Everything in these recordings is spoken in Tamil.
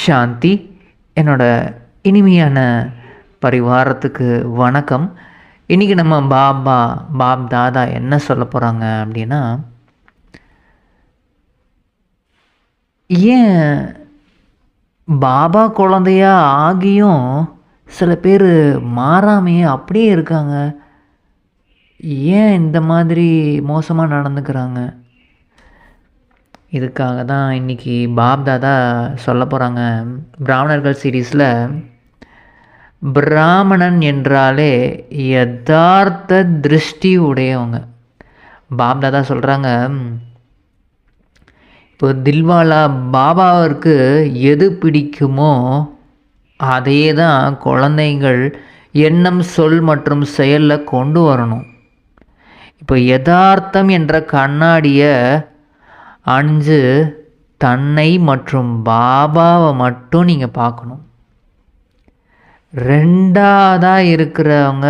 சாந்தி. என்னோட இனிமையான பரிவாரத்துக்கு வணக்கம். இன்றைக்கி நம்ம பாப் தாதா என்ன சொல்ல போகிறாங்க அப்படின்னா, ஏன் பாபா குழந்தையா ஆகியும் சில பேர் மாறாமையே அப்படியே இருக்காங்க, ஏன் இந்த மாதிரி மோசமாக நடந்துக்கிறாங்க? இதுக்காக தான் இன்றைக்கி பாப் தாதா சொல்ல போகிறாங்க. பிராமணர்கள் சீரீஸில் பிராமணன் என்றாலே யதார்த்த திருஷ்டி உடையவங்க. பாப் தாதா சொல்கிறாங்க, இப்போ தில்வாலா பாபாவிற்கு எது பிடிக்குமோ அதே தான் குழந்தைகள் எண்ணம், சொல் மற்றும் செயலில் கொண்டு வரணும். இப்போ யதார்த்தம் என்ற கண்ணாடியை அணிஞ்சு தன்னை மற்றும் பாபாவை மட்டும் நீங்கள் பார்க்கணும். ரெண்டாவதாக இருக்கிறவங்க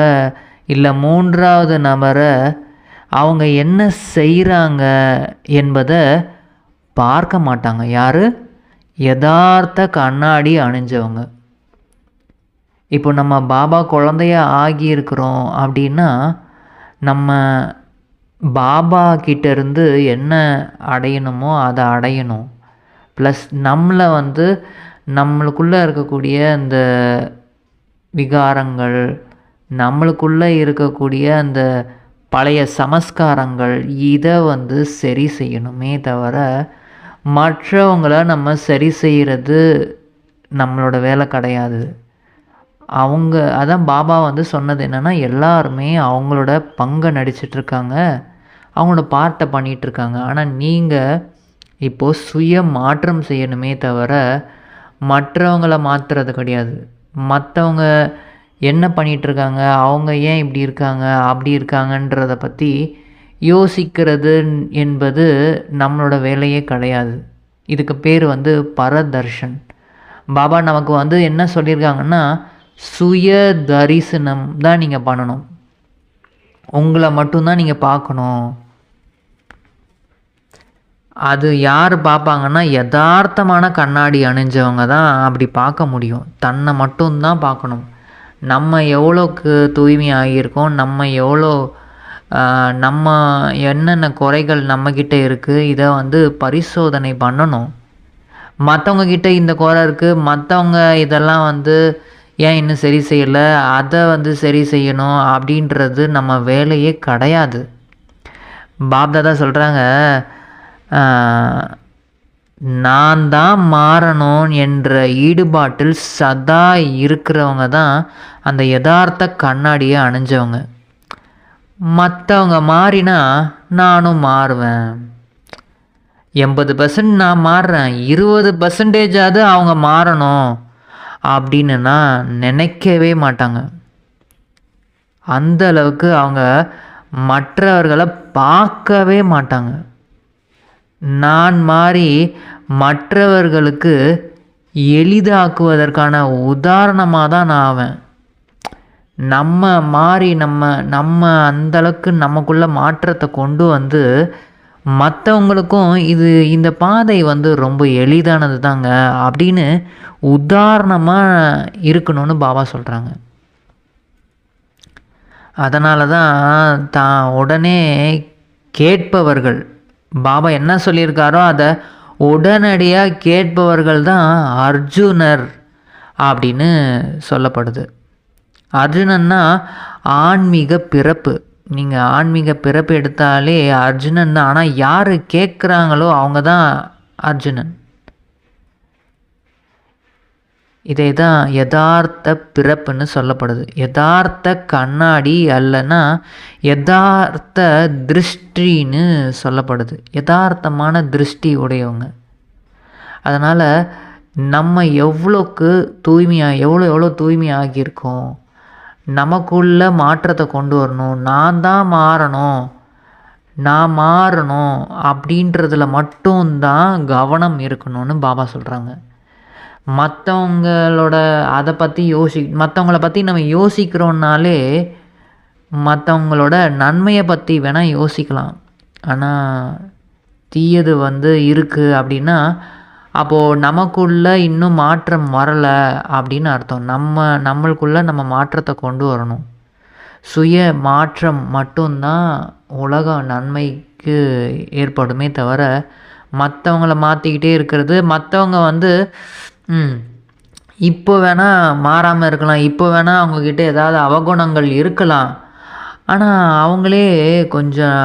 இல்லை மூன்றாவது நபரை அவங்க என்ன செய்கிறாங்க என்பதை பார்க்க மாட்டாங்க. யார்? யதார்த்த கண்ணாடி அணிஞ்சவங்க. இப்போ நம்ம பாபா குழந்தைய ஆகியிருக்கிறோம் அப்படின்னா நம்ம பாபா கிட்டேருந்து என்ன அடையணுமோ அதை அடையணும். ப்ளஸ் நம்மளுக்குள்ளே இருக்கக்கூடிய அந்த விகாரங்கள், நம்மளுக்குள்ளே இருக்கக்கூடிய அந்த பழைய சமஸ்காரங்கள், இதை சரி செய்யணுமே தவிர மற்றவங்கள நம்ம சரி செய்கிறது நம்மளோட வேலை கிடையாது. அதான் பாபா சொன்னது என்னென்னா, எல்லாருமே அவங்களோட பங்கை நடிச்சிட்ருக்காங்க, அவங்களோட பார்ட்டை பண்ணிகிட்ருக்காங்க. ஆனால் நீங்கள் இப்போது சுய மாற்றம் செய்யணுமே தவிர மற்றவங்கள மாற்றுறது கிடையாது. மற்றவங்க என்ன பண்ணிகிட்ருக்காங்க, அவங்க ஏன் இப்படி இருக்காங்க அப்படி இருக்காங்கன்றதை பற்றி யோசிக்கிறது என்பது நம்மளோட வேலையே கிடையாது. இதுக்கு பேர் பரதர்ஷன். பாபா நமக்கு என்ன சொல்லியிருக்காங்கன்னா, சுய தரிசனம் தான் நீங்கள் பண்ணணும். உங்களை மட்டும்தான் நீங்கள் பார்க்கணும். அது யார் பார்ப்பாங்கன்னா, யதார்த்தமான கண்ணாடி அணிஞ்சவங்க தான் அப்படி பார்க்க முடியும். தன்னை மட்டும்தான் பார்க்கணும். நம்ம எவ்வளோக்கு தூய்மையாகியிருக்கோம், நம்ம என்னென்ன குறைகள் நம்மக்கிட்ட இருக்குது, இதை பரிசோதனை பண்ணணும். மற்றவங்கக்கிட்ட இந்த குறை இருக்குது, மற்றவங்க இதெல்லாம் ஏன் இன்னும் சரி செய்யலை, அதை சரி செய்யணும் அப்படின்றது நம்ம வேலையே கிடையாது. பாப்தாதா சொல்கிறாங்க, நான் தான் மாறணும் என்ற ஈடுபாட்டில் சதா இருக்கிறவங்க தான் அந்த யதார்த்த கண்ணாடியை அணிஞ்சவங்க. மற்றவங்க மாறினா நானும் மாறுவேன். 80% நான் மாறுறேன், 20% அவங்க மாறணும் அப்படின்னு நான் நினைக்கவே மாட்டாங்க. அந்த அளவுக்கு அவங்க மற்றவர்களை பார்க்கவே மாட்டாங்க. நான் மாறி மற்றவர்களுக்கு எளிதாக்குவதற்கான உதாரணமாக தான் நான் ஆவேன். நம்ம மாறி நம்ம அந்தளவுக்கு நமக்குள்ள மாற்றத்தை கொண்டு மற்றவங்களுக்கும் இந்த பாதை ரொம்ப எளிதானது தாங்க அப்படின்னு உதாரணமாக இருக்கணும்னு பாபா சொல்கிறாங்க. அதனால தான் உடனே கேட்பவர்கள், பாபா என்ன சொல்லியிருக்காரோ அதை உடனடியாக கேட்பவர்கள் தான் அர்ஜுனர் அப்படின்னு சொல்லப்படுது. அர்ஜுனன்னா ஆன்மீக பிறப்பு. நீங்கள் ஆன்மீக பிறப்பு எடுத்தாலே அர்ஜுனன் தான். ஆனால் யார் கேட்குறாங்களோ அவங்க தான் அர்ஜுனன். இதை தான் யதார்த்த பிறப்புன்னு சொல்லப்படுது. யதார்த்த கண்ணாடி அல்லனா யதார்த்த திருஷ்டின்னு சொல்லப்படுது. யதார்த்தமான திருஷ்டி உடையவங்க. அதனால் நம்ம எவ்வளோக்கு எவ்வளோ தூய்மையாகியிருக்கோம், நமக்குள்ள மாற்றத்தை கொண்டு வரணும், நான் தான் மாறணும் அப்படின்றதுல மட்டும்தான் கவனம் இருக்கணும்னு பாபா சொல்கிறாங்க. மற்றவங்கள பற்றி நம்ம யோசிக்கிறோன்னாலே மற்றவங்களோட நன்மையை பற்றி வேணால் யோசிக்கலாம். ஆனால் தீயது இருக்குது அப்படின்னா அப்போது நமக்குள்ள இன்னும் மாற்றம் வரலை அப்படின்னு அர்த்தம். நம்மளுக்குள்ள நம்ம மாற்றத்தை கொண்டு வரணும். சுய மாற்றம் மட்டும்தான் உலக நன்மைக்கு ஏற்படுமே தவிர, மற்றவங்கள மாற்றிக்கிட்டே இருக்கிறது, மற்றவங்க வந்து இப்போ வேணால் மாறாமல் இருக்கலாம், இப்போ வேணால் அவங்கக்கிட்ட ஏதாவது அவகுணங்கள் இருக்கலாம். ஆனால் அவங்களே கொஞ்சம்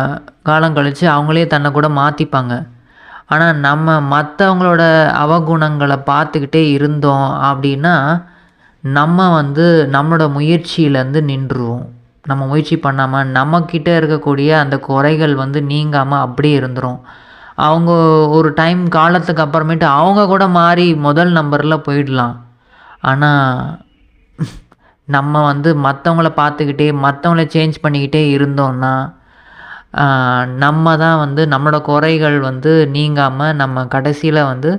காலம் கழித்து அவங்களே தன்னை கூட மாற்றிப்பாங்க. ஆனால் நம்ம மற்றவங்களோட அவகுணங்களை பார்த்துக்கிட்டே இருந்தோம் அப்படின்னா, நம்ம வந்து நம்மளோட முயற்சியிலேருந்து நின்றுவோம். நம்ம முயற்சி பண்ணாமல் நம்மக்கிட்ட இருக்கக்கூடிய அந்த குறைகள் வந்து நீங்காமல் அப்படியே இருந்துரும். அவங்க ஒரு டைம் காலத்துக்கு அப்புறமேட்டு அவங்க கூட மாறி முதல் நம்பரில் போயிடலாம். ஆனால் நம்ம வந்து மற்றவங்கள பார்த்துக்கிட்டே மற்றவங்கள சேஞ்ச் பண்ணிக்கிட்டே இருந்தோம்னா, நம்ம தான் வந்து நம்மளோட குறைகள் வந்து நீங்காமல் நம்ம கடைசியில் வந்து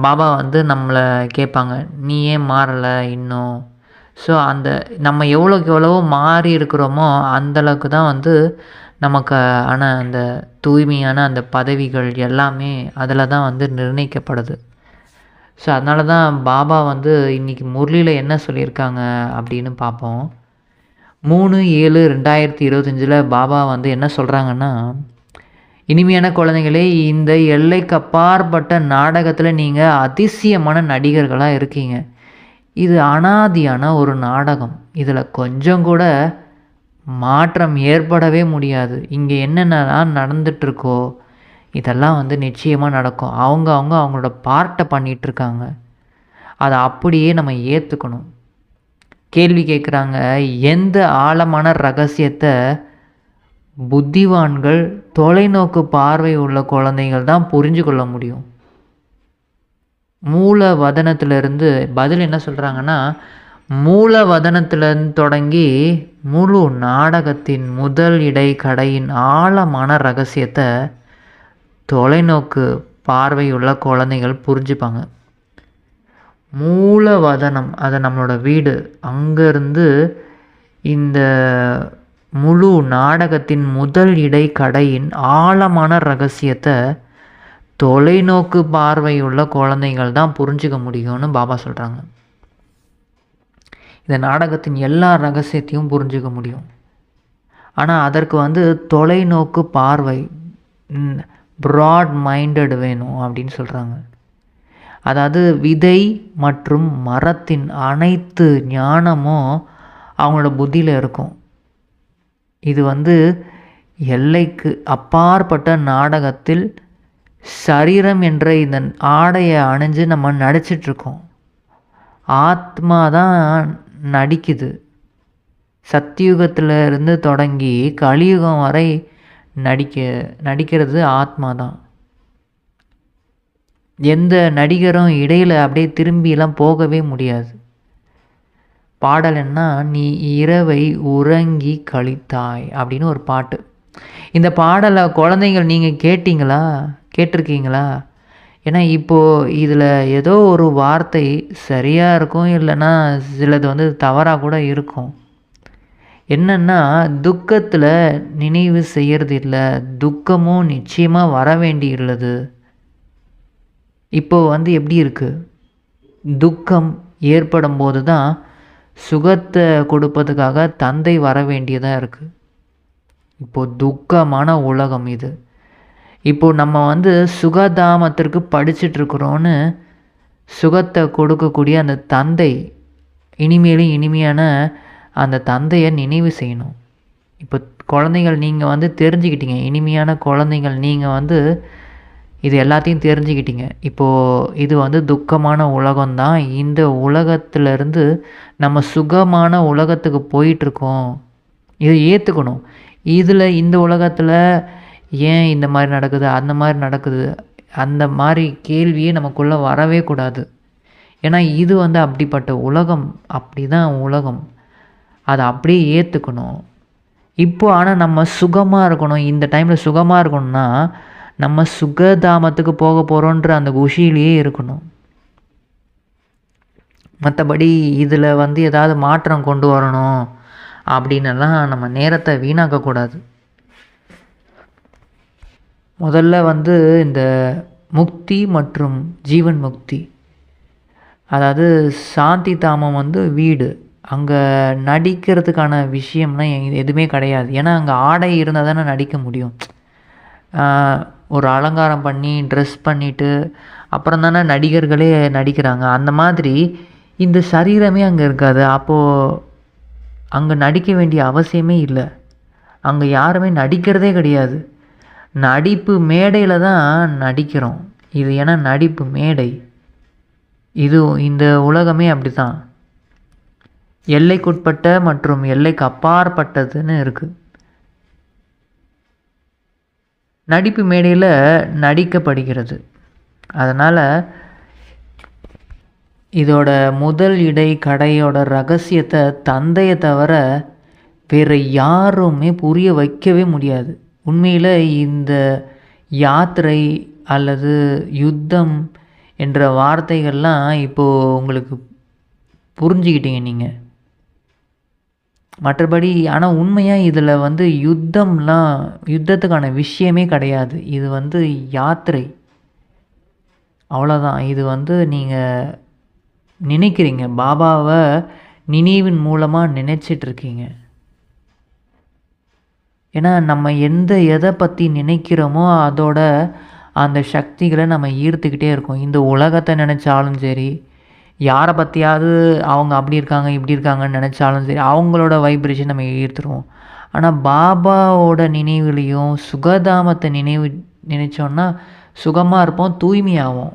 பாபா வந்து நம்மளை கேட்பாங்க, நீ ஏன் மாறலை இன்னும்? ஸோ அந்த நம்ம எவ்வளோக்கு எவ்வளவோ மாறி இருக்கிறோமோ அந்தளவுக்கு தான் வந்து நமக்கு அந்த தூய்மையான அந்த பதவிகள் எல்லாமே அதில் தான் வந்து நிர்ணயிக்கப்படுது. ஸோ அதனால தான் பாபா வந்து இன்றைக்கி முரளியில் என்ன சொல்லியிருக்காங்க அப்படின்னு பார்ப்போம். 3/7/2025 பாபா வந்து என்ன சொல்கிறாங்கன்னா, இனிமையான குழந்தைகளே, இந்த எல்லைக்கு அப்பாற்பட்ட நாடகத்தில் நீங்கள் அதிசயமான நடிகர்களாக இருக்கீங்க. இது அனாதியான ஒரு நாடகம். இதில் கொஞ்சம் கூட மாற்றம் ஏற்படவே முடியாது. இங்கே என்னென்னலாம் நடந்துகிட்ருக்கோ இதெல்லாம் வந்து நிச்சயமாக நடக்கும். அவங்களோட பார்ட்டை பண்ணிகிட்ருக்காங்க. அதை அப்படியே நம்ம ஏற்றுக்கணும். கேள்வி கேட்குறாங்க, எந்த ஆழமான ரகசியத்தை புத்திவான்கள் தொலைநோக்கு பார்வை உள்ள குழந்தைகள் தான் புரிஞ்சு கொள்ள முடியும்? மூலவதனத்திலிருந்து பதில் என்ன சொல்கிறாங்கன்னா, மூலவதனத்திலிருந்து தொடங்கி முழு நாடகத்தின் முதல் இடை கடையின் ஆழமான ரகசியத்தை தொலைநோக்கு பார்வையுள்ள குழந்தைகள் புரிஞ்சுப்பாங்க. மூலவதனம், அது நம்மளோட வீடு. அங்கேருந்து இந்த முழு நாடகத்தின் முதல் இடை கடையின் ஆழமான ரகசியத்தை தொலைநோக்கு பார்வையுள்ள குழந்தைகள் தான் புரிஞ்சுக்க முடியும்னு பாபா சொல்கிறாங்க. இந்த நாடகத்தின் எல்லா ரகசியத்தையும் புரிஞ்சுக்க முடியும். ஆனால் அதற்கு வந்து தொலைநோக்கு பார்வை, ப்ராட் மைண்டட் வேணும் அப்படின்னு சொல்கிறாங்க. அதாவது விதை மற்றும் மரத்தின் அனைத்து ஞானமும் அவங்களோட புத்தியில் இருக்கும். இது வந்து எல்லைக்கு அப்பாற்பட்ட நாடகத்தில் சரீரம் என்ற இந்த ஆடையை அணிஞ்சு நம்ம நடிச்சிட்ருக்கோம். ஆத்மா தான் நடிக்குது. சத்தியுகத்தில் இருந்து தொடங்கி கலியுகம் வரை நடிக்கிறது ஆத்மா தான். எந்த நடிகரும் இடையில் அப்படியே திரும்பிலாம் போகவே முடியாது. பாடல் என்ன, நீ இரவை உறங்கி கழித்தாய் அப்படின்னு ஒரு பாட்டு. இந்த பாடலை குழந்தைங்கள் நீங்கள் கேட்டிருக்கீங்களா? ஏன்னா இப்போது இதில் ஏதோ ஒரு வார்த்தை சரியாக இருக்கும், இல்லைன்னா சிலது வந்து தவறாக கூட இருக்கும். என்னென்னா, துக்கத்தில் நினைவு செய்கிறது இல்லை, துக்கமும் நிச்சயமாக வர வேண்டியுள்ளது. இப்போது வந்து எப்படி இருக்குது, துக்கம் ஏற்படும் போது தான் சுகத்தை கொடுப்பதுக்காக தந்தை வர வேண்டியதாக இருக்குது. இப்போது துக்கமான உலகம் இது. இப்போது நம்ம வந்து சுகதாமத்திற்கு படிச்சிட்ருக்குறோன்னு சுகத்தை கொடுக்கக்கூடிய அந்த தந்தை, இனிமேலும் இனிமையான அந்த தந்தையை நினைவு செய்யணும். இப்போ குழந்தைகள் நீங்கள் வந்து தெரிஞ்சுக்கிட்டீங்க, இனிமையான குழந்தைகள் நீங்கள் வந்து இது எல்லாத்தையும் தெரிஞ்சுக்கிட்டீங்க. இப்போது இது வந்து துக்கமான உலகம்தான். இந்த உலகத்திலேருந்து நம்ம சுகமான உலகத்துக்கு போயிட்டுருக்கோம். இதை ஏற்றுக்கணும். இதில் இந்த உலகத்தில் ஏன் இந்த மாதிரி நடக்குது, அந்த மாதிரி நடக்குது, அந்த மாதிரி கேள்வியே நமக்குள்ளே வரவே கூடாது. ஏன்னா இது வந்து அப்படிப்பட்ட உலகம், அப்படி தான் உலகம். அதை அப்படியே ஏற்றுக்கணும். இப்போது ஆனால் நம்ம சுகமாக இருக்கணும், இந்த டைமில் சுகமாக இருக்கணும்னா நம்ம சுகதாமத்துக்கு போக போகிறோன்ற அந்த குஷியிலேயே இருக்கணும். மற்றபடி இதில் வந்து ஏதாவது மாற்றம் கொண்டு வரணும் அப்படின்னெல்லாம் நம்ம நேரத்தை வீணாக்கக்கூடாது. முதல்ல வந்து இந்த முக்தி மற்றும் ஜீவன் முக்தி. அதாவது சாந்தி தாமம் வந்து வீடு. அங்கே நடிக்கிறதுக்கான விஷயம்லாம் எதுவுமே கிடையாது. ஏன்னா அங்கே ஆடை இருந்தால் தானே நடிக்க முடியும். ஒரு அலங்காரம் பண்ணி ட்ரெஸ் பண்ணிவிட்டு அப்புறம் தானே நடிகர்களே நடிக்கிறாங்க. அந்த மாதிரி இந்த சரீரமே அங்கே இருக்காது. அப்போது அங்கே நடிக்க வேண்டிய அவசியமே இல்லை. அங்கே யாருமே நடிக்கிறதே கிடையாது. நடிப்பு மேடையில் தான் நடிக்கிறோம். இது ஏன்னா நடிப்பு மேடை. இது இந்த உலகமே அப்படி தான். எல்லைக்குட்பட்ட மற்றும் எல்லைக்கு அப்பாற்பட்டதுன்னு இருக்குது. நடிப்பு மேடையில் நடிக்கப்படுகிறது. அதனால் இதோட முதல் இடை கடையோட ரகசியத்தை தந்தையை தவிர வேறு யாருமே புரிய வைக்கவே முடியாது. உண்மையில் இந்த யாத்திரை அல்லது யுத்தம் என்ற வார்த்தைகள்லாம் இப்போது உங்களுக்கு புரிஞ்சுக்கிட்டீங்க நீங்கள். மற்றபடி ஆனால் உண்மையாக இதில் வந்து யுத்தத்துக்கான விஷயமே கிடையாது. இது வந்து யாத்திரை, அவ்வளோதான். இது வந்து நீங்கள் நினைக்கிறீங்க, பாபாவை நினைவின் மூலமாக நினச்சிட்ருக்கீங்க. ஏன்னா நம்ம எதை பற்றி நினைக்கிறோமோ அதோட அந்த சக்திகளை நம்ம ஈர்த்துக்கிட்டே இருக்கோம். இந்த உலகத்தை நினச்சாலும் சரி, யாரை பற்றியாவது அவங்க அப்படி இருக்காங்க இப்படி இருக்காங்கன்னு நினச்சாலும் சரி, அவங்களோட வைப்ரேஷன் நம்ம ஈர்த்துருவோம். ஆனால் பாபாவோட நினைவுலையும் சுகதாமத்தை நினைச்சோன்னா சுகமாக இருப்போம், தூய்மையாகும்.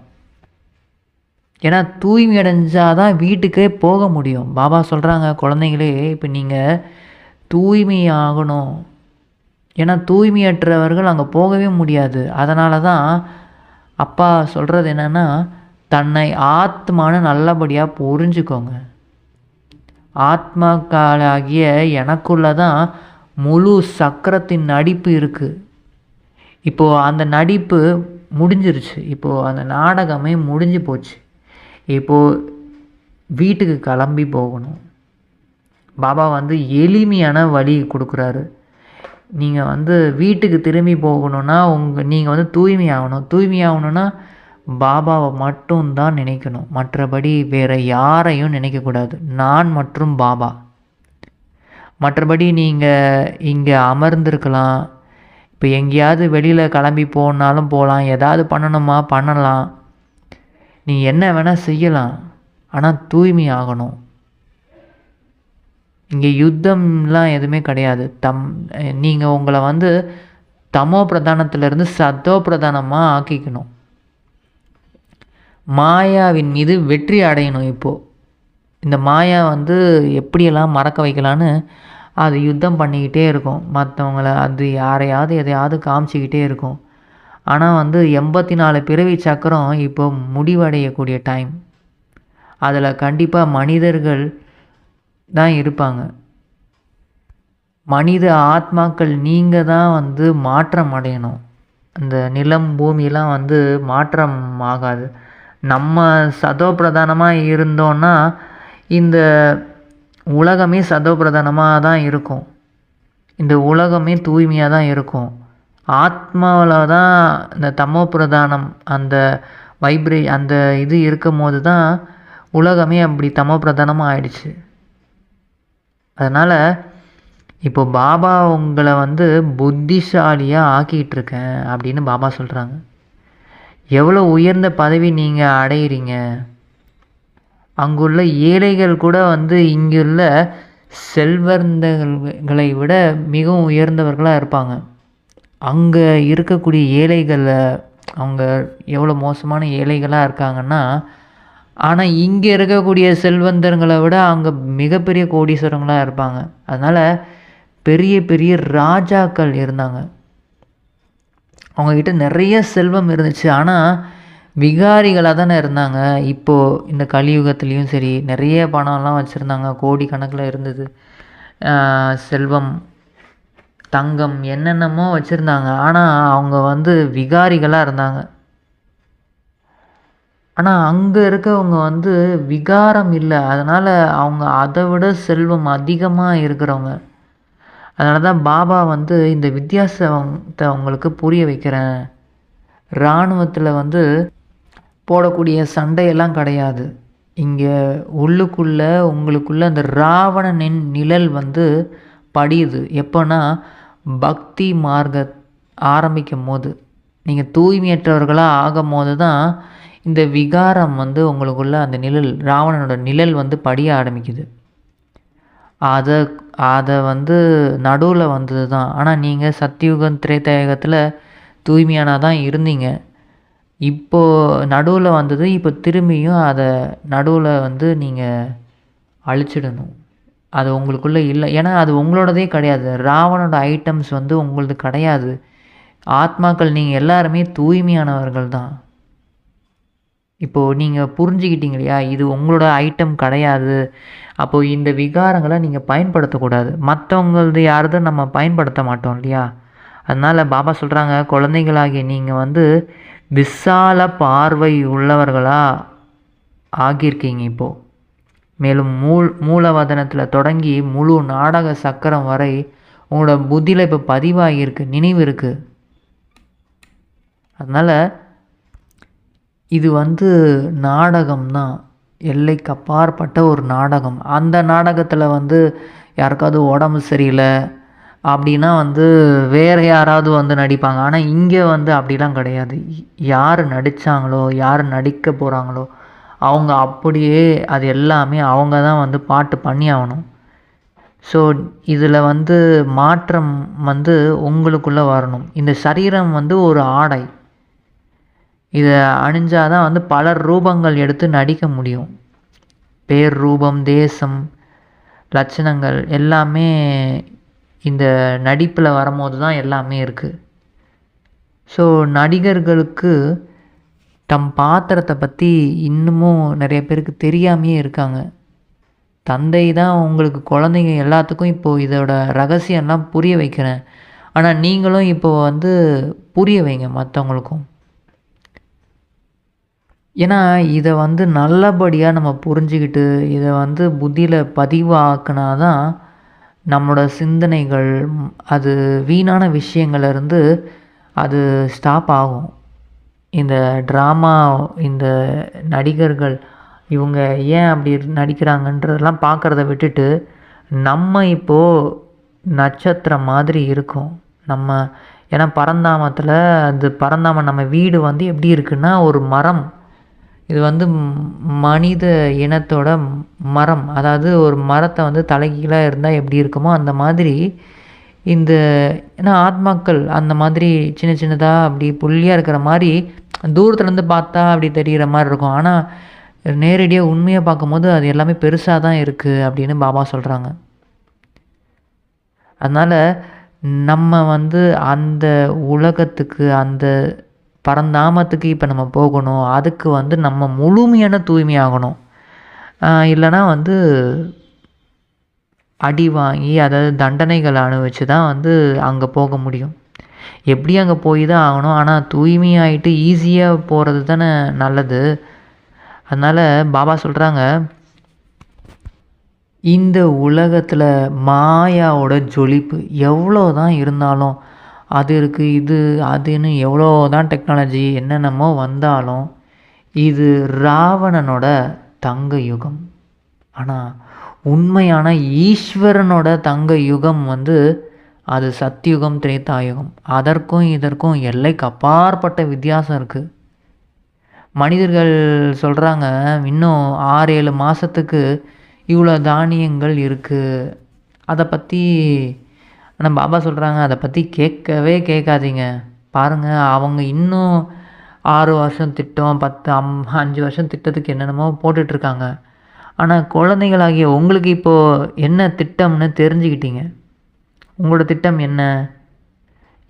ஏன்னா தூய்மை அடைஞ்சால் தான் வீட்டுக்கே போக முடியும். பாபா சொல்கிறாங்க, குழந்தைங்களே இப்போ நீங்கள் தூய்மையாகணும். ஏன்னா தூய்மையற்றவர்கள் அங்கே போகவே முடியாது. அதனால தான் அப்பா சொல்கிறது என்னென்னா, தன்னை ஆத்மானு நல்லபடியாக புரிஞ்சுக்கோங்க. ஆத்மாக்காலாகிய எனக்குள்ளே தான் முழு சக்கரத்தின் நடிப்பு இருக்குது. இப்போது அந்த நடிப்பு முடிஞ்சிருச்சு. இப்போது அந்த நாடகமே முடிஞ்சு போச்சு. இப்போது வீட்டுக்கு கிளம்பி போகணும். பாபா வந்து எளிமையான வழி கொடுக்குறாரு. நீங்கள் வந்து வீட்டுக்கு திரும்பி போகணுன்னா நீங்கள் வந்து தூய்மையாகணும். தூய்மையாகணுன்னா பாபாவை மட்டும்தான் நினைக்கணும். மற்றபடி வேறு யாரையும் நினைக்கக்கூடாது. நான் மற்றும் பாபா. மற்றபடி நீங்கள் இங்கே அமர்ந்திருக்கலாம். இப்போ எங்கேயாவது வெளியில் கிளம்பி போனாலும் போகலாம். ஏதாவது பண்ணணுமா பண்ணலாம். நீ என்ன வேணால் செய்யலாம். ஆனால் தூய்மை ஆகணும். இங்கே யுத்தம்லாம் எதுவுமே கிடையாது. நீங்கள் உங்களை வந்து தமோ பிரதானத்திலேருந்து சத்தோ பிரதானமாக ஆக்கிக்கணும். மாயாவின் மீது வெற்றி அடையணும். இப்போது இந்த மாயா வந்து எப்படியெல்லாம் மறக்க வைக்கலான்னு அது யுத்தம் பண்ணிக்கிட்டே இருக்கும். மற்றவங்கள அது யாரையாவது எதையாவது காமிச்சிக்கிட்டே இருக்கும். ஆனால் வந்து 84 பிறவி சக்கரம் இப்போ முடிவடையக்கூடிய டைம். அதில் கண்டிப்பாக மனிதர்கள் தான் இருப்பாங்க. மனித ஆத்மாக்கள் நீங்கள் தான் வந்து மாற்றம் அடையணும். இந்த நிலம் பூமியெலாம் வந்து மாற்றம் ஆகாது. நம்ம சதோ பிரதானமாக இருந்தோன்னா இந்த உலகமே சதோ பிரதானமாக தான் இருக்கும். இந்த உலகமே தூய்மையாக தான் இருக்கும். ஆத்மாவில் தான் இந்த தமோ பிரதானம் அந்த அந்த இது இருக்கும் போது தான் உலகமே அப்படி தமோ பிரதானமாக ஆயிடுச்சு. அதனால் இப்போ பாபா உங்களை வந்து புத்திசாலியாக ஆக்கிட்டுருக்கேன் அப்படின்னு பாபா சொல்கிறாங்க. எவ்வளோ உயர்ந்த பதவி நீங்கள் அடையிறீங்க. அங்குள்ள ஏழைகள் கூட வந்து இங்குள்ள செல்வந்தர்களை விட மிகவும் உயர்ந்தவர்களாக இருப்பாங்க. அங்கே இருக்கக்கூடிய ஏழைகளை அவங்க எவ்வளோ மோசமான ஏழைகளாக இருக்காங்கன்னா, ஆனால் இங்கே இருக்கக்கூடிய செல்வந்தர்களை விட அங்கே மிகப்பெரிய கோடீஸ்வரங்களாக இருப்பாங்க. அதனால் பெரிய பெரிய ராஜாக்கள் இருந்தாங்க. அவங்கக்கிட்ட நிறைய செல்வம் இருந்துச்சு. ஆனால் விகாரிகளாக தானே இருந்தாங்க. இப்போது இந்த கலியுகத்துலேயும் சரி நிறைய பணம்லாம் வச்சுருந்தாங்க. கோடிக்கணக்கில் இருந்தது. செல்வம், தங்கம் என்னென்னமோ வச்சுருந்தாங்க. ஆனால் அவங்க வந்து விகாரிகளாக இருந்தாங்க. ஆனால் அங்கே இருக்கவங்க வந்து விகாரம் இல்லை. அதனால் அவங்க அதை விட செல்வம் அதிகமாக இருக்கிறவங்க. அதனால தான் பாபா வந்து இந்த வித்தியாசத்தை அவங்களுக்கு புரிய வைக்கிறேன் இராணுவத்தில் வந்து போடக்கூடிய சண்டையெல்லாம் கிடையாது. இங்கே உள்ளுக்குள்ளே உங்களுக்குள்ள அந்த ராவணனின் நிழல் வந்து படியுது. எப்போன்னா பக்தி மார்க்க ஆரம்பிக்கும் போது, நீங்கள் தூய்மையற்றவர்களாக ஆகும் போது தான் இந்த விகாரம் வந்து உங்களுக்குள்ள அந்த நிழல், ராவணனோட நிழல் வந்து படிய ஆரம்பிக்குது. அதை அதை வந்து நடுவில் வந்தது தான். ஆனால் நீங்கள் சத்தியுகம் திரேதாயுகத்தில் தூய்மையானா தான் இருந்தீங்க. இப்போது நடுவில் வந்தது. இப்போ திரும்பியும் அதை நடுவில் வந்து நீங்கள் அழிச்சிடணும். அது உங்களுக்குள்ளே இல்லை. ஏன்னா அது உங்களோடதே கிடையாது. ராவணோட ஐட்டம்ஸ் வந்து உங்களது கிடையாது. ஆத்மாக்கள் நீங்கள் எல்லாருமே தூய்மையானவர்கள் தான். இப்போது நீங்கள் புரிஞ்சுக்கிட்டீங்க இல்லையா, இது உங்களோட ஐட்டம் கிடையாது. அப்போது இந்த விகாரங்களை நீங்கள் பயன்படுத்தக்கூடாது. மற்றவங்களது யாரதும் நம்ம பயன்படுத்த மாட்டோம் இல்லையா. அதனால் பாபா சொல்கிறாங்க, குழந்தைகளாகிய நீங்கள் வந்து விசால பார்வை உள்ளவர்களாக ஆகியிருக்கீங்க இப்போது. மேலும் மூலவதனத்தில் தொடங்கி முழு நாடக சக்கரம் வரை உங்களோட புத்தியில் இப்போ பதிவாகியிருக்கு, நினைவு இருக்குது. அதனால் இது வந்து நாடகம் தான், எல்லைக்கு அப்பாற்பட்ட ஒரு நாடகம். அந்த நாடகத்தில் வந்து யாருக்காவது உடம்பு சரியில்லை அப்படின்னா வந்து வேறு யாராவது வந்து நடிப்பாங்க. ஆனால் இங்கே வந்து அப்படிலாம் கிடையாது. யார் நடித்தாங்களோ, யார் நடிக்க போகிறாங்களோ அவங்க அப்படியே அது எல்லாமே அவங்க தான் வந்து பாட்டு பண்ணி ஆகணும். ஸோ இதில் வந்து மாற்றம் வந்து உங்களுக்குள்ளே வரணும். இந்த சரீரம் வந்து ஒரு ஆடை. இதை அணிஞ்சால் தான் வந்து பல ரூபங்கள் எடுத்து நடிக்க முடியும். பேர், ரூபம், தேசம், லட்சணங்கள் எல்லாமே இந்த நடிப்பில் வரும்போது தான் எல்லாமே இருக்குது. ஸோ நடிகர்களுக்கு தம் பாத்திரத்தை பற்றி இன்னமும் நிறைய பேருக்கு தெரியாமையே இருக்காங்க. தந்தை தான் உங்களுக்கு குழந்தைங்க எல்லாத்துக்கும் இப்போது இதோட ரகசியம்லாம் புரிய வைக்கிறேன். ஆனால் நீங்களும் இப்போது வந்து புரிய வைங்க மற்றவங்களுக்கும். ஏன்னா இதை வந்து நல்லபடியாக நம்ம புரிஞ்சுக்கிட்டு இதை வந்து புத்தியில் பதிவாக்குனா தான் நம்மளோட சிந்தனைகள் அது வீணான விஷயங்கள்லேருந்து அது ஸ்டாப் ஆகும். இந்த ட்ராமா, இந்த நடிகர்கள் இவங்க ஏன் அப்படி நடிக்கிறாங்கன்றதெல்லாம் பார்க்குறத விட்டுட்டு நம்ம இப்போது நட்சத்திரம் மாதிரி இருக்கும். நம்ம ஏன்னா பரந்தாமத்தில் அது பரந்தாமம் நம்ம வீடு வந்து எப்படி இருக்குன்னா ஒரு மரம். இது வந்து மனித இனத்தோட மரம். அதாவது ஒரு மரத்தை வந்து தலைகீழாக இருந்தால் எப்படி இருக்குமோ அந்த மாதிரி இந்த ஏன்னா ஆத்மாக்கள் அந்த மாதிரி சின்ன சின்னதாக அப்படி புள்ளியாக இருக்கிற மாதிரி தூரத்துலேருந்து பார்த்தா அப்படி தெரிகிற மாதிரி இருக்கும். ஆனால் நேரடியாக உண்மையாக பார்க்கும்போது அது எல்லாமே பெருசாக தான் இருக்குது அப்படின்னு பாபா சொல்கிறாங்க. அதனால் நம்ம வந்து அந்த உலகத்துக்கு, அந்த பரந்தாமத்துக்கு இப்போ நம்ம போகணும். அதுக்கு வந்து நம்ம முழுமையான தூய்மையாகணும். இல்லைனா வந்து அடி வாங்கி அதாவது தண்டனைகள் அனுபவிச்சு தான் வந்து அங்கே போக முடியும். எப்படி அங்கே போய் தான் ஆகணும். ஆனால் தூய்மையாகிட்டு ஈஸியாக போகிறது தானே நல்லது. அதனால் பாபா சொல்கிறாங்க, இந்த உலகத்தில் மாயாவோட ஜொலிப்பு எவ்வளோ தான் இருந்தாலும் அது இருக்குது இது அதுன்னு எவ்வளோ தான் டெக்னாலஜி என்னென்னமோ வந்தாலும் இது ராவணனோட தங்க யுகம். ஆனால் உண்மையான ஈஸ்வரனோட தங்க யுகம் வந்து அது சத்தியுகம், திரேதாயுகம். அதற்கும் இதற்கும் எல்லைக்கு அப்பாற்பட்ட வித்தியாசம் இருக்குது. மனிதர்கள் சொல்கிறாங்க இன்னும் 6-7 மாதத்துக்கு இவ்வளோ தானியங்கள் இருக்குது. அதை பற்றி ஆனால் பாபா சொல்கிறாங்க அதை பற்றி கேட்கவே கேட்காதீங்க. பாருங்கள் அவங்க இன்னும் 6 வருஷம் திட்டம் 5 வருஷம் திட்டத்துக்கு என்னென்னமோ போட்டுட்ருக்காங்க. ஆனால் குழந்தைகளாகிய உங்களுக்கு இப்போது என்ன திட்டம்னு தெரிஞ்சுக்கிட்டீங்க. உங்களோட திட்டம் என்ன,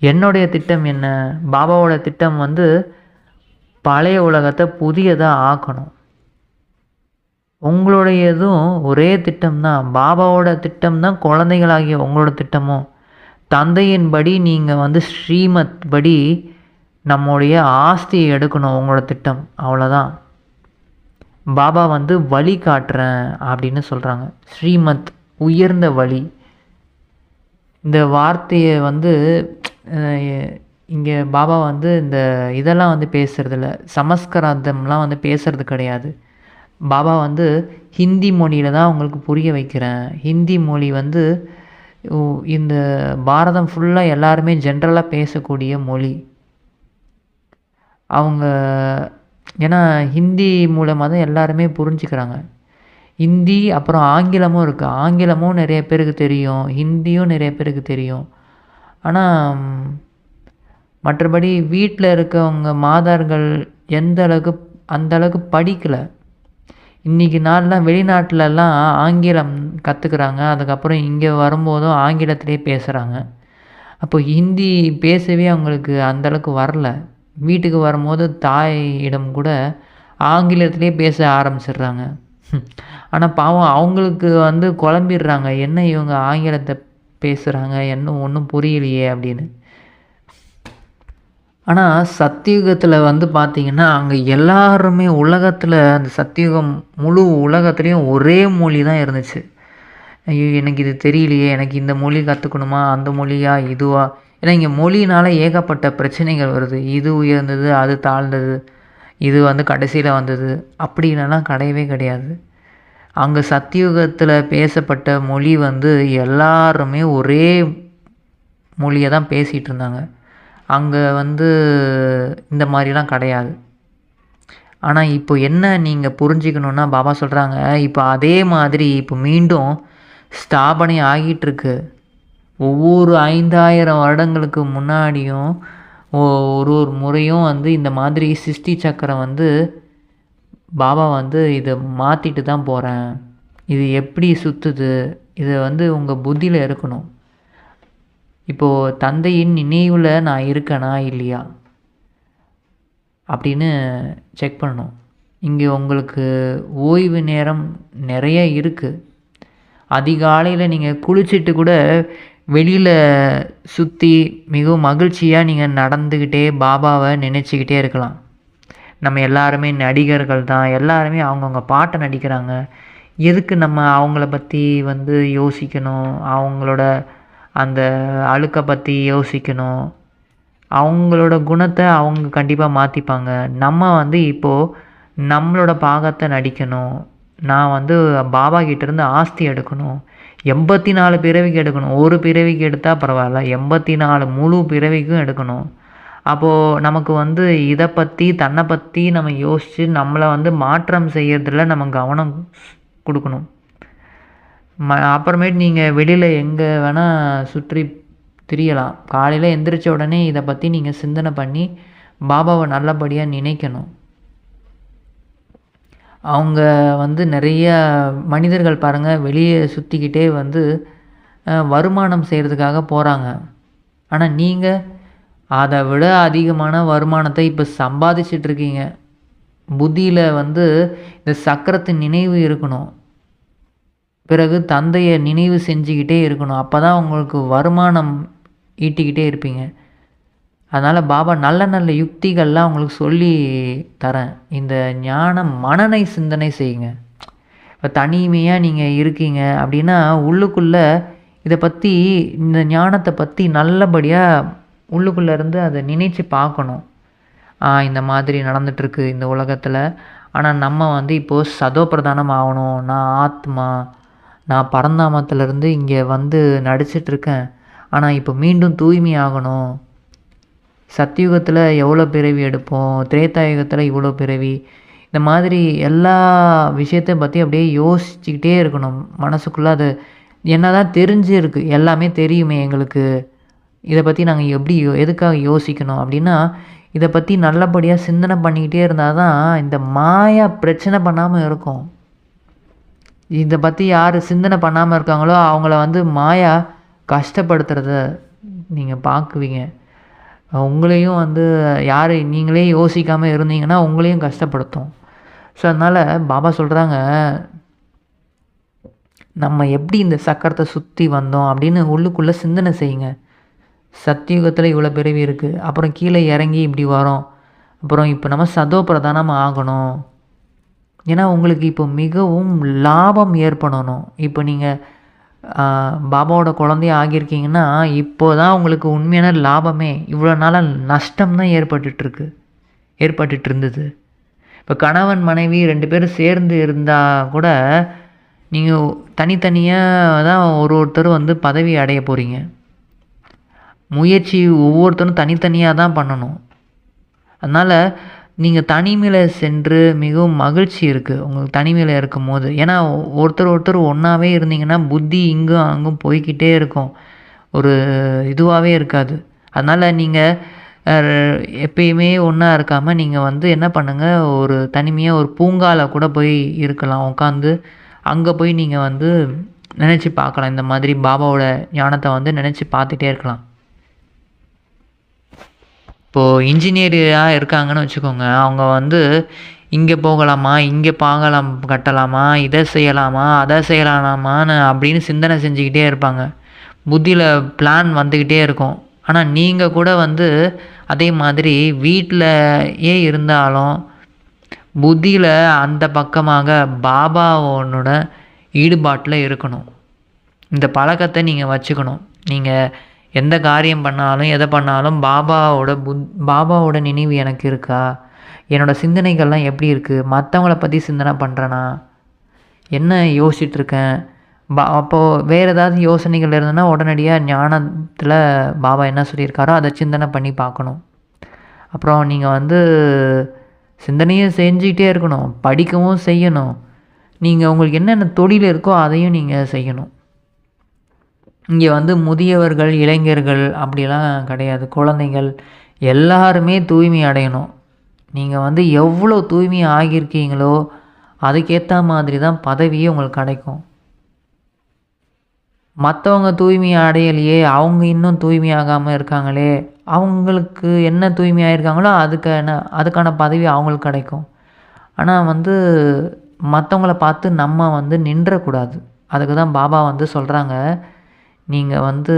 என்னுடைய திட்டம் என்ன? பாபாவோட திட்டம் வந்து பழைய உலகத்தை புதியதாக ஆக்கணும். உங்களுடையதும் ஒரே திட்டம்தான். பாபாவோட திட்டம் தான் குழந்தைகளாகிய உங்களோட திட்டமும். தந்தையின்படி நீங்கள் வந்து ஸ்ரீமத் படி நம்முடைய ஆஸ்தியை எடுக்கணும். உங்களோட திட்டம் அவ்வளோதான். பாபா வந்து வழி காட்டுறேன் அப்படின்னு சொல்கிறாங்க. ஸ்ரீமத் உயர்ந்த வழி. இந்த வார்த்தையை வந்து இங்கே பாபா வந்து இந்த இதெல்லாம் வந்து பேசுகிறதில்ல, சமஸ்கிருதம்லாம் வந்து பேசுகிறது கிடையாது. பாபா வந்து ஹிந்தி மொழியில் தான் உங்களுக்கு புரிய வைக்கிறேன். ஹிந்தி மொழி வந்து இந்த பாரதம் ஃபுல்லாக எல்லாருமே ஜென்ரலாக பேசக்கூடிய மொழி. அவங்க ஏன்னா ஹிந்தி மூலமாக தான் எல்லாருமே புரிஞ்சுக்கிறாங்க. ஹிந்தி அப்புறம் ஆங்கிலமும் இருக்குது. ஆங்கிலமும் நிறைய பேருக்கு தெரியும், ஹிந்தியும் நிறைய பேருக்கு தெரியும். ஆனால் மற்றபடி வீட்டில் இருக்கவங்க மாதார்கள் அந்த அளவுக்கு படிக்கலை. இன்றைக்கி நாள்லாம் வெளிநாட்டிலலாம் ஆங்கிலம் கற்றுக்குறாங்க. அதுக்கப்புறம் இங்கே வரும்போதும் ஆங்கிலத்திலே பேசுகிறாங்க. அப்போ ஹிந்தி பேசவே அவங்களுக்கு அந்தளவுக்கு வரல. வீட்டுக்கு வரும்போது தாயிடம் கூட ஆங்கிலத்திலே பேச ஆரம்பிச்சிடுறாங்க. ஆனால் பாவம் அவங்களுக்கு வந்து குழம்பிடுறாங்க, என்ன இவங்க ஆங்கிலத்தை பேசுகிறாங்க, என்ன ஒன்றும் புரியலையே அப்படின்னு. ஆனால் சத்தியுகத்தில் வந்து பார்த்திங்கன்னா அங்கே எல்லாருமே உலகத்தில் அந்த சத்தியுகம் முழு உலகத்துலேயும் ஒரே மொழி தான் இருந்துச்சு. ஐயோ எனக்கு இது தெரியலையே, எனக்கு இந்த மொழி கற்றுக்கணுமா, அந்த மொழியா இதுவா? ஏன்னா இங்கே மொழினால் ஏகப்பட்ட பிரச்சனைகள் வருது. இது உயர்ந்தது, அது தாழ்ந்தது, இது வந்து கடைசியில் வந்தது அப்படின்லாம் கிடையவே கிடையாது. அங்கே சத்தியுகத்தில் பேசப்பட்ட மொழி வந்து எல்லாருமே ஒரே மொழியை தான் பேசிகிட்டு இருந்தாங்க. அங்கே வந்து இந்த மாதிரிலாம் கிடையாது. ஆனால் இப்போ என்ன நீங்கள் புரிஞ்சிக்கணுன்னா, பாபா சொல்கிறாங்க, இப்போ அதே மாதிரி இப்போ மீண்டும் ஸ்தாபனை ஆகிட்டுருக்கு. ஒவ்வொரு 5000 வருடங்களுக்கு முன்னாடியும் ஒரு முறையும் வந்து இந்த மாதிரி சிருஷ்டி சக்கரம் வந்து பாபா வந்து இதை மாற்றிட்டு தான் போகிறேன், இது எப்படி சுற்றுது, இதை வந்து உங்கள் புத்தியில் இருக்கணும். இப்போது தந்தையின் நினைவில் நான் இருக்கேனா இல்லையா அப்படின்னு செக் பண்ணணும். இங்கே உங்களுக்கு ஓய்வு நேரம் நிறைய இருக்குது. அதிகாலையில் நீங்கள் குளிச்சுட்டு கூட வெளியில் சுற்றி மிகவும் மகிழ்ச்சியாக நீங்கள் நடந்துக்கிட்டே பாபாவை நினச்சிக்கிட்டே இருக்கலாம். நம்ம எல்லாருமே நடிகர்கள் தான், எல்லாருமே அவங்கவுங்க பாட்டை நடிக்கிறாங்க. எதுக்கு நம்ம அவங்கள பற்றி வந்து யோசிக்கணும், அவங்களோட அந்த அழுக்கை பற்றி யோசிக்கணும்? அவங்களோட குணத்தை அவங்க கண்டிப்பாக மாற்றிப்பாங்க. நம்ம வந்து இப்போது நம்மளோட பாகத்தை நடிக்கணும். நான் வந்து பாபா கிட்டேருந்து ஆஸ்தி எடுக்கணும். 84 பிறவிக்கு எடுக்கணும். ஒரு பிறவிக்கு எடுத்தால் பரவாயில்ல, 84 முழு பிறவிக்கும் எடுக்கணும். அப்போது நமக்கு வந்து இதை பற்றி தன்னை பற்றி நம்ம யோசித்து நம்மளை வந்து மாற்றம் செய்யறதுல நம்ம கவனம் கொடுக்கணும். அப்புறமேட்டு நீங்கள் வெளியில் எங்கே வேணால் சுற்றி திரியலாம். காலையில் எந்திரிச்ச உடனே இதை பற்றி நீங்கள் சிந்தனை பண்ணி பாபாவை நல்லபடியாக நினைக்கணும். அவங்க வந்து நிறைய மனிதர்கள் பாருங்கள், வெளியே சுற்றிக்கிட்டே வந்து வருமானம் செய்கிறதுக்காக போகிறாங்க. ஆனால் நீங்கள் அதை விட அதிகமான வருமானத்தை இப்போ சம்பாதிச்சிட்ருக்கீங்க. புத்தியில் வந்து இந்த சக்கரத்தின் நினைவு இருக்கணும். பிறகு தந்தையை நினைவு செஞ்சுக்கிட்டே இருக்கணும். அப்போ தான் உங்களுக்கு வருமானம் ஈட்டிக்கிட்டே இருப்பீங்க. அதனால் பாபா நல்ல நல்ல யுக்திகள்லாம் உங்களுக்கு சொல்லி தரேன். இந்த ஞான மனனை சிந்தனை செய்யுங்க. இப்போ தனிமையாக நீங்கள் இருக்கீங்க அப்படின்னா உள்ளுக்குள்ளே இதை பற்றி, இந்த ஞானத்தை பற்றி நல்லபடியாக உள்ளுக்குள்ளே இருந்து அதை நினைச்சு பார்க்கணும். இந்த மாதிரி நடந்துகிட்ருக்கு இந்த உலகத்தில். ஆனால் நம்ம வந்து இப்போது சதோப்பிரதானம் ஆகணும். நான் ஆத்மா, நான் பரந்தாமத்திலேருந்து இங்கே வந்து நடிச்சிட்ருக்கேன். ஆனால் இப்போ மீண்டும் தூய்மை ஆகணும். சத்தியுகத்தில் எவ்வளோ பிறவி எடுப்போம், திரேதாயுகத்தில் இவ்வளோ பிறவி, இந்த மாதிரி எல்லா விஷயத்தை பற்றி அப்படியே யோசிச்சுக்கிட்டே இருக்கணும். மனசுக்குள்ளே அது என்ன தான் தெரிஞ்சிருக்கு, எல்லாமே தெரியுமே எங்களுக்கு, இதை பற்றி நாங்கள் எப்படி எதுக்காக யோசிக்கணும் அப்படின்னா, இதை பற்றி நல்லபடியாக சிந்தனை பண்ணிக்கிட்டே இருந்தால் தான் இந்த மாயா பிரச்சனை பண்ணாமல் இருக்கும். இதை பற்றி யார் சிந்தனை பண்ணாமல் இருக்காங்களோ அவங்கள வந்து மாயா கஷ்டப்படுத்துகிறத நீங்கள் பார்க்குவீங்க. உங்களையும் வந்து யார் நீங்களே யோசிக்காமல் இருந்தீங்கன்னா உங்களையும் கஷ்டப்படுத்தும். ஸோ அதனால் பாபா சொல்கிறாங்க, நம்ம எப்படி இந்த சக்கரத்தை சுற்றி வந்தோம் அப்படின்னு உள்ளுக்குள்ளே சிந்தனை செய்யுங்க. சத்தியுகத்தில் இவ்வளோ பிறவி இருக்குது, அப்புறம் கீழே இறங்கி இப்படி வரோம், அப்புறம் இப்போ நம்ம சதோ பிரதானம் ஆகணும். ஏன்னா உங்களுக்கு இப்போ மிகவும் லாபம் ஏற்படணும். இப்போ நீங்கள் பாபாவோட குழந்தையா ஆகியிருக்கீங்கன்னா, இப்போ தான் உங்களுக்கு உண்மையான லாபமே. இவ்வளோ நாளா நஷ்டம் தான் ஏற்பட்டுட்டு இருந்தது. இப்போ கணவன், மனைவி 2 பேரும் சேர்ந்து இருந்தா கூட, நீங்க தனித்தனியா தான் ஒருத்தர் வந்து பதவி அடைய போறீங்க. முயற்சி ஒவ்வொருத்தரும் தனித்தனியா தான் பண்ணணும். அதனால நீங்க தனிமையில சென்று மிகவும் மகிழ்ச்சி இருக்கு. உங்களுக்கு தனிமையில இருக்கும்போது. ஏன்னா ஒருத்தர் ஒண்ணாவே இருந்தீங்கன்னா, புத்தி இங்கும் அங்கும் போய்க்கிட்டே இருக்கும். ஒரு இதுவாவே இருக்காது. அதனால நீங்க அ எப்பயுமே ஒண்ணா இருக்காம, நீங்க வந்து என்ன பண்ணுங்க, ஒரு தனிமையா ஒரு பூங்கால கூட போய் இருக்கலாம். உட்காந்து அங்க போய் நீங்க வந்து நினைச்சு பார்க்கலாம். இந்த மாதிரி பாபாவோட ஞானத்த வந்து நினைச்சு பார்த்துட்டே இருக்கலாம். இப்போது இன்ஜினியரா இருக்காங்கன்னு வச்சுக்கோங்க. அவங்க வந்து இங்கே போகலாமா, இங்கே பாலம் கட்டலாமா, இதை செய்யலாமா, அதை செய்யலாமான்னு அப்படின்னு சிந்தனை செஞ்சுக்கிட்டே இருப்பாங்க. புத்தியில் பிளான் வந்துக்கிட்டே இருக்கும். ஆனால் நீங்கள் கூட வந்து அதே மாதிரி வீட்டிலயே இருந்தாலும் புத்தியில் அந்த பக்கமாக பாபாவோட ஈடுபாட்டில் இருக்கணும். இந்த பழக்கத்தை நீங்கள் வச்சுக்கணும். நீங்கள் எந்த காரியம் பண்ணாலும், எதை பண்ணாலும் பாபாவோட நினைவு எனக்கு இருக்கா? என்னோடய சிந்தனைகள்லாம் எப்படி இருக்குது? மற்றவங்கள பற்றி சிந்தனை பண்ணுறேனா? என்ன யோசிச்சுட்ருக்கேன்? அப்போது வேறு ஏதாவது யோசனைகள் இருந்ததுன்னா உடனடியாக ஞானத்தில் பாபா என்ன சொல்லியிருக்காரோ அதை சிந்தனை பண்ணி பார்க்கணும். அப்புறம் நீங்கள் வந்து சிந்தனையும் செஞ்சுக்கிட்டே இருக்கணும். படிக்கவும் செய்யணும். நீங்கள் உங்களுக்கு என்னென்ன தொழில் இருக்கோ அதையும் நீங்கள் செய்யணும். இங்கே வந்து முதியவர்கள், இளைஞர்கள் அப்படிலாம் கிடையாது. குழந்தைகள் எல்லாருமே தூய்மை அடையணும். நீங்கள் வந்து எவ்வளோ தூய்மை ஆகியிருக்கீங்களோ அதுக்கேற்ற மாதிரி தான் பதவியே உங்களுக்கு கிடைக்கும். மற்றவங்க தூய்மை அடையலையே, அவங்க இன்னும் தூய்மையாகாமல் இருக்காங்களே, அவங்களுக்கு என்ன தூய்மை ஆகியிருக்காங்களோ அதுக்கான பதவி அவங்களுக்கு கிடைக்கும். ஆனால் வந்து மற்றவங்கள பார்த்து நம்ம வந்து நின்றக்கூடாது. அதுக்கு தான் பாபா வந்து சொல்கிறாங்க, நீங்கள் வந்து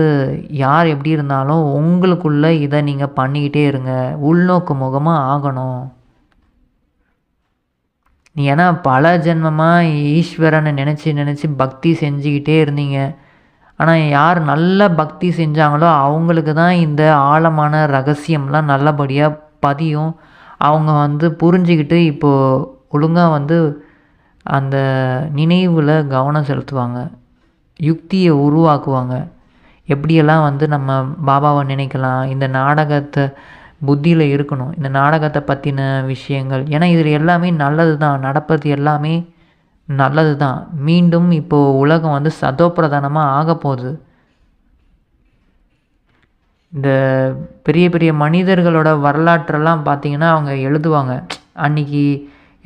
யார் எப்படி இருந்தாலும் உங்களுக்குள்ளே இதை நீங்கள் பண்ணிக்கிட்டே இருங்க. உள்நோக்கு முகமாக ஆகணும். நீ ஏன்னா பல ஜென்மமாக ஈஸ்வரனை நினச்சி பக்தி செஞ்சுக்கிட்டே இருந்தீங்க. ஆனால் யார் நல்ல பக்தி செஞ்சாங்களோ அவங்களுக்கு தான் இந்த ஆழமான ரகசியம்லாம் நல்லபடியாக பதியும். அவங்க வந்து புரிஞ்சுக்கிட்டு இப்போது ஒழுங்காக வந்து அந்த நினைவில் கவனம் செலுத்துவாங்க. யுக்தியை உருவாக்குவாங்க. எப்படியெல்லாம் வந்து நம்ம பாபாவை நினைக்கலாம், இந்த நாடகத்தை புத்தியில் இருக்கணும், இந்த நாடகத்தை பற்றின விஷயங்கள். ஏன்னா இதில் எல்லாமே நல்லது தான், நடப்பது எல்லாமே நல்லது தான். மீண்டும் இப்போது உலகம் வந்து சதோப்பிரதானமாக ஆகப்போகுது. இந்த பெரிய பெரிய மனிதர்களோட வரலாற்றெல்லாம் பார்த்திங்கன்னா அவங்க எழுதுவாங்க. அன்றைக்கி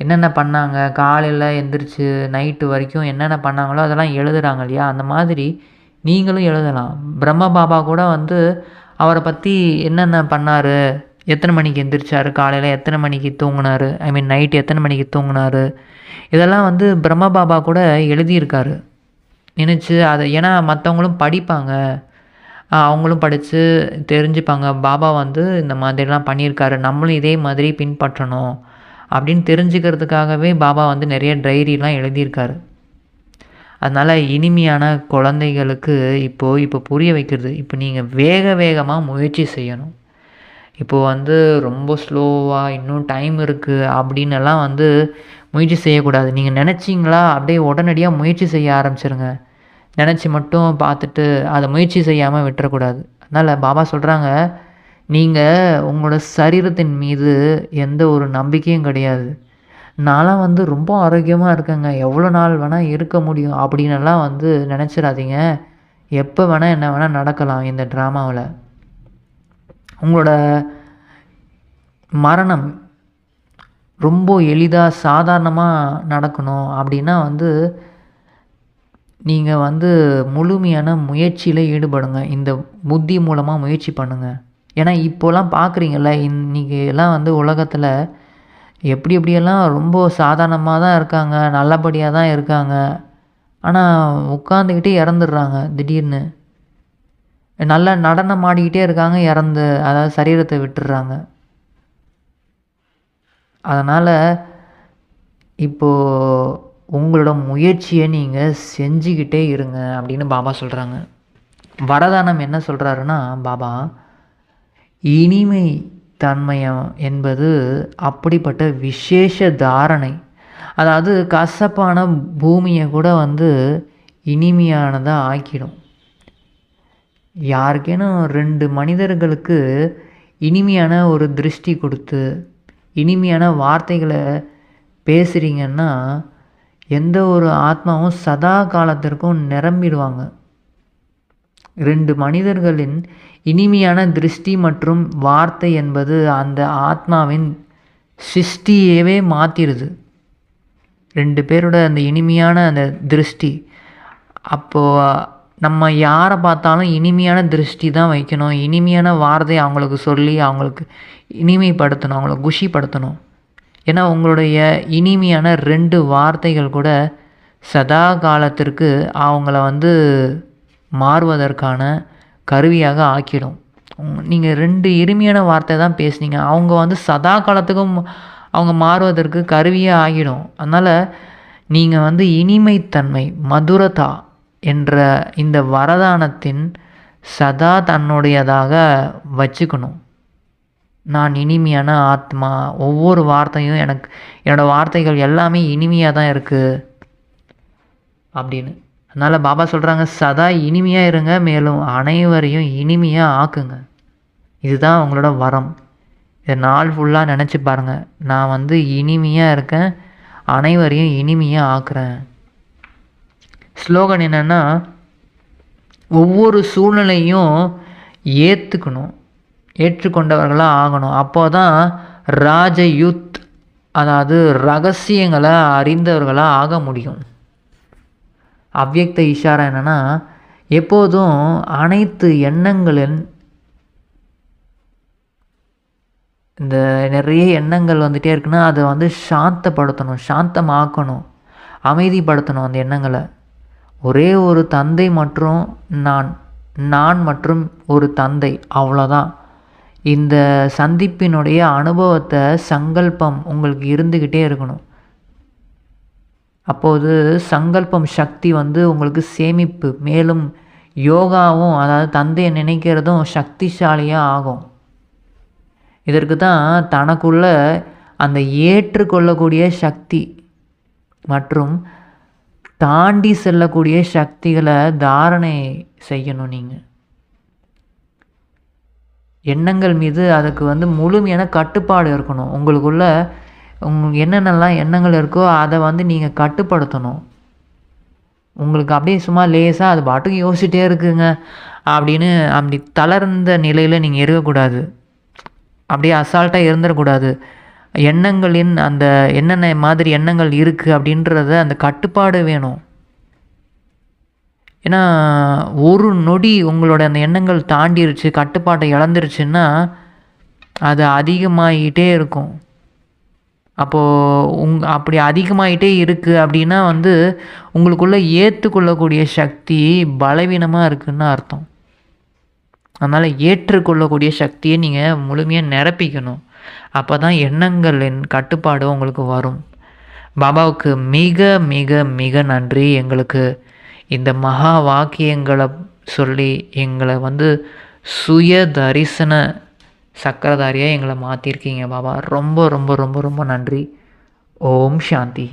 என்னென்ன பண்ணாங்க, காலையில் எந்திரிச்சு நைட்டு வரைக்கும் என்னென்ன பண்ணாங்களோ அதெல்லாம் எழுதுகிறாங்க இல்லையா? அந்த மாதிரி நீங்களும் எழுதலாம். பிரம்ம பாபா கூட வந்து அவரை பற்றி என்னென்ன பண்ணார், எத்தனை மணிக்கு எந்திரிச்சார், காலையில் எத்தனை மணிக்கு தூங்கினார், நைட்டு எத்தனை மணிக்கு தூங்கினார், இதெல்லாம் வந்து பிரம்ம பாபா கூட எழுதியிருக்காரு. நினச்சி அதை ஏன்னா மற்றவங்களும் படிப்பாங்க, அவங்களும் படித்து தெரிஞ்சுப்பாங்க. பாபா வந்து இந்த மாதிரிலாம் பண்ணியிருக்காரு, நம்மளும் இதே மாதிரி பின்பற்றணும் அப்படின்னு தெரிஞ்சுக்கிறதுக்காகவே பாபா வந்து நிறைய டைரிலாம் எழுதியிருக்காரு. அதனால் இனிமையான குழந்தைகளுக்கு இப்போ புரிய வைக்கிறது. இப்போ நீங்கள் வேகமாக முயற்சி செய்யணும். இப்போது வந்து ரொம்ப ஸ்லோவாக இன்னும் டைம் இருக்குது அப்படின்னெல்லாம் வந்து முயற்சி செய்யக்கூடாது. நீங்கள் நினச்சிங்களா அப்படியே உடனடியாக முயற்சி செய்ய ஆரம்பிச்சிருங்க. நினச்சி மட்டும் பார்த்துட்டு அதை முயற்சி செய்யாமல் விட்டுறக்கூடாது. அதனால் பாபா சொல்கிறாங்க, நீங்கள் உங்களோட சரீரத்தின் மீது எந்த ஒரு நம்பிக்கையும் கிடையாது. நான்லாம் வந்து ரொம்ப ஆரோக்கியமாக இருக்கேங்க, எவ்வளோ நாள் வேணால் இருக்க முடியும் அப்படின்னெல்லாம் வந்து நினச்சிடாதீங்க. எப்போ வேணால் என்ன வேணால் நடக்கலாம் இந்த ட்ராமாவில். உங்களோட மரணம் ரொம்ப எளிதாக சாதாரணமாக நடக்கணும் அப்படின்னா வந்து நீங்கள் வந்து முழுமையான முயற்சியில் ஈடுபடுங்க. இந்த புத்தி மூலமாக முயற்சி பண்ணுங்கள். ஏன்னா இப்போலாம் பார்க்குறீங்கள்ல, இன்றைக்கி எல்லாம் வந்து உலகத்தில் எப்படியெல்லாம் ரொம்ப சாதாரணமாக தான் இருக்காங்க, நல்லபடியாக தான் இருக்காங்க. ஆனால் உட்காந்துக்கிட்டே இறந்துடுறாங்க திடீர்னு. நல்லா நடனம் ஆடிக்கிட்டே இருக்காங்க, அதாவது சரீரத்தை விட்டுடுறாங்க. அதனால் இப்போது உங்களோட முயற்சியை நீங்கள் செஞ்சுக்கிட்டே இருங்க அப்படின்னு பாபா சொல்கிறாங்க. வரதானம் என்ன சொல்கிறாருன்னா, பாபா இனிமை தன்மயம் என்பது அப்படிப்பட்ட விசேஷ தாரணை. அதாவது கசப்பான பூமியை கூட இனிமையானதாக ஆக்கிடும். யாருக்கேனும் 2 மனிதர்களுக்கு இனிமையான ஒரு திருஷ்டி கொடுத்து இனிமையான வார்த்தைகளை பேசுகிறீங்கன்னா எந்த ஒரு ஆத்மாவும் சதா காலத்திற்கும் நிரம்பிடுவாங்க. 2 மனிதர்களின் இனிமையான திருஷ்டி மற்றும் வார்த்தை என்பது அந்த ஆத்மாவின் சிருஷ்டியவே மாற்றிடுது. 2 பேரோட அந்த இனிமையான அந்த திருஷ்டி. அப்போது நம்ம யாரை பார்த்தாலும் இனிமையான திருஷ்டி தான் வைக்கணும். இனிமையான வார்த்தை அவங்களுக்கு சொல்லி அவங்களுக்கு இனிமைப்படுத்தணும், அவங்கள குஷிப்படுத்தணும். ஏன்னா உங்களுடைய இனிமையான 2 வார்த்தைகள் கூட சதா காலத்திற்கு அவங்கள மாறுவதற்கான கருவியாக ஆக்கிடும். நீங்கள் 2 இனிமையான வார்த்தை தான் பேசுனீங்க, அவங்க சதா காலத்துக்கும் அவங்க மாறுவதற்கு கருவியாக ஆகிடும். அதனால் நீங்கள் இனிமைத்தன்மை மதுரதா என்ற இந்த வரதானத்தின் சதா தன்னுடையதாக வச்சுக்கணும். நான் இனிமையான ஆத்மா, ஒவ்வொரு வார்த்தையும் என்னோடய வார்த்தைகள் எல்லாமே இனிமையாக தான் இருக்குது அப்படின்னு. அதனால் பாபா சொல்கிறாங்க, சதா இனிமையாக இருங்க, மேலும் அனைவரையும் இனிமையாக ஆக்குங்க. இதுதான் உங்களோட வரம். இதை நாள் ஃபுல்லாக நினச்சி பாருங்கள். நான் இனிமையாக இருக்கேன், அனைவரையும் இனிமையாக ஆக்குறேன். ஸ்லோகன் என்னென்னா, ஒவ்வொரு சூழ்நிலையும் ஏற்றுக்கொண்டவர்களாக ஆகணும். அப்போ தான் ராஜயுத், அதாவது ரகசியங்களை அறிந்தவர்களாக ஆக முடியும். அவ்யக்த இஷாரா என்னென்னா, எப்போதும் அனைத்து எண்ணங்களின் இந்த நிறைய எண்ணங்கள் வந்துகிட்டே இருக்குன்னா அதை சாந்தப்படுத்தணும், சாந்தமாக்கணும், அமைதிப்படுத்தணும் அந்த எண்ணங்களை. ஒரே ஒரு தந்தை மற்றும் நான் மற்றும் ஒரு தந்தை, அவ்வளோதான். இந்த சந்திப்பினுடைய அனுபவத்தை சங்கல்பம் உங்களுக்கு இருந்துக்கிட்டே இருக்கணும். அப்போது சங்கல்பம் சக்தி உங்களுக்கு சேமிப்பு, மேலும் யோகாவும், அதாவது தந்தையை நினைக்கிறதும் சக்திசாலியாக ஆகும். இதற்கு தான் தனக்குள்ள அந்த ஏற்றுக்கொள்ளக்கூடிய சக்தி மற்றும் தாண்டி செல்லக்கூடிய சக்திகளை தாரணை செய்யணும். நீங்கள் எண்ணங்கள் மீது அதுக்கு முழுமையான கட்டுப்பாடு இருக்கணும். உங்களுக்குள்ள என்னென்னலாம் எண்ணங்கள் இருக்கோ அதை நீங்கள் கட்டுப்படுத்தணும். உங்களுக்கு அப்படியே சும்மா லேசாக அது பாட்டுக்கு யோசிச்சுட்டே இருக்குங்க அப்படின்னு அப்படி தளர்ந்த நிலையில் நீங்கள் இருக்கக்கூடாது. அப்படியே அசால்ட்டாக இருந்துடக்கூடாது. எண்ணங்களின் அந்த என்னென்ன மாதிரி எண்ணங்கள் இருக்குது அப்படின்றத அந்த கட்டுப்பாடு வேணும். ஏன்னா ஒரு நொடி உங்களோட அந்த எண்ணங்கள் தாண்டிருச்சு, கட்டுப்பாட்டை இழந்துருச்சுன்னா அது அதிகமாகிட்டே இருக்கும். அப்போது அப்படி அதிகமாகிட்டே இருக்குது அப்படின்னா உங்களுக்குள்ளே ஏற்றுக்கொள்ளக்கூடிய சக்தி பலவீனமாக இருக்குதுன்னு அர்த்தம். அதனால் ஏற்றுக்கொள்ளக்கூடிய சக்தியை நீங்கள் முழுமையாக நிரப்பிக்கணும். அப்போ தான் எண்ணங்களின் கட்டுப்பாடு உங்களுக்கு வரும். பாபாவுக்கு மிக மிக மிக நன்றி. எங்களுக்கு இந்த மகா வாக்கியங்களை சொல்லி எங்களை சுய தரிசன சக்கரதாரியாக எங்களை மாற்றிருக்கீங்க பாபா. ரொம்ப ரொம்ப ரொம்ப ரொம்ப நன்றி. ஓம் சாந்தி.